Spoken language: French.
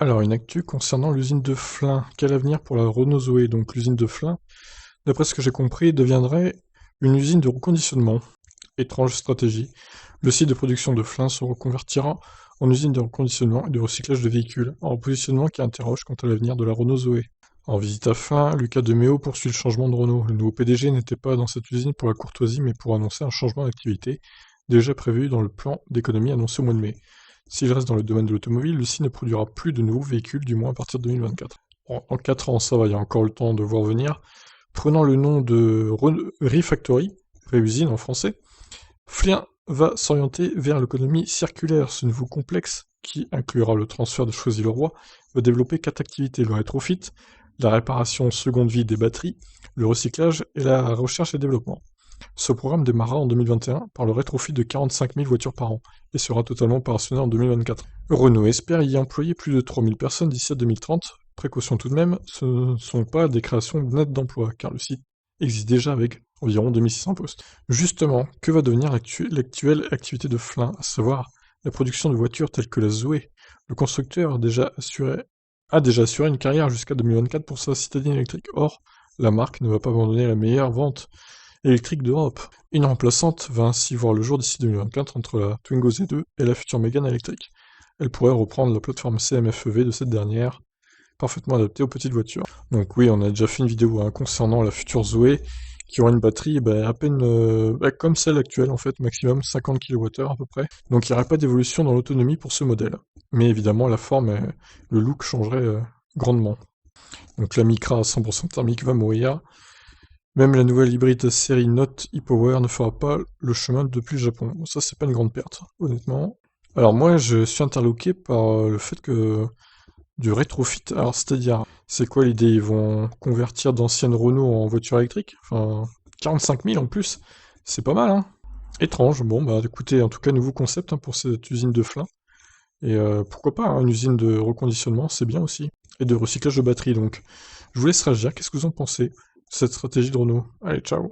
Alors, une actu concernant l'usine de Flins. Quel avenir pour la Renault Zoé? Donc, l'usine de Flins, d'après ce que j'ai compris, deviendrait une usine de reconditionnement. Étrange stratégie. Le site de production de Flins se reconvertira en usine de reconditionnement et de recyclage de véhicules, un repositionnement qui interroge quant à l'avenir de la Renault Zoé. En visite à Flins, Lucas Demeo poursuit le changement de Renault. Le nouveau PDG n'était pas dans cette usine pour la courtoisie, mais pour annoncer un changement d'activité, déjà prévu dans le plan d'économie annoncé au mois de mai. S'il reste dans le domaine de l'automobile, le site ne produira plus de nouveaux véhicules, du moins à partir de 2024. En 4 ans, ça va, il y a encore le temps de voir venir. Prenant le nom de Refactory, Réusine en français, Flins va s'orienter vers l'économie circulaire. Ce nouveau complexe, qui inclura le transfert de Choisy-le-Roi, va développer 4 activités: le rétrofit, la réparation seconde vie des batteries, le recyclage et la recherche et développement. Ce programme démarrera en 2021 par le rétrofit de 45 000 voitures par an et sera totalement opérationnel en 2024. Renault espère y employer plus de 3 000 personnes d'ici à 2030. Précaution tout de même, ce ne sont pas des créations nettes d'emplois, car le site existe déjà avec environ 2600 postes. Justement, que va devenir l'actuelle activité de Flins, à savoir la production de voitures telles que la Zoé? Le constructeur a déjà assuré une carrière jusqu'à 2024 pour sa citadine électrique. Or, la marque ne va pas abandonner la meilleure vente électrique d'Europe. Une remplaçante va ainsi voir le jour d'ici 2024 entre la Twingo Z2 et la future Mégane électrique. Elle pourrait reprendre la plateforme CMF-EV de cette dernière, parfaitement adaptée aux petites voitures. Donc oui, on a déjà fait une vidéo concernant la future Zoé, qui aura une batterie à peine comme celle actuelle en fait, maximum 50 kWh à peu près. Donc il n'y aurait pas d'évolution dans l'autonomie pour ce modèle. Mais évidemment la forme et le look changeraient grandement. Donc la Micra à 100% thermique va mourir. Même la nouvelle hybride série Note e-Power ne fera pas le chemin depuis le Japon. Bon, ça, c'est pas une grande perte, honnêtement. Alors moi, je suis interloqué par le fait que du rétrofit. Alors c'est-à-dire, c'est quoi l'idée? Ils vont convertir d'anciennes Renault en voitures électriques? Enfin, 45 000 en plus, c'est pas mal, hein? Étrange. Bon, bah écoutez, en tout cas, nouveau concept pour cette usine de Flins. Et pourquoi pas, hein, une usine de reconditionnement, c'est bien aussi. Et de recyclage de batteries, donc. Je vous laisse réagir, qu'est-ce que vous en pensez de cette stratégie de Renault? Allez, ciao!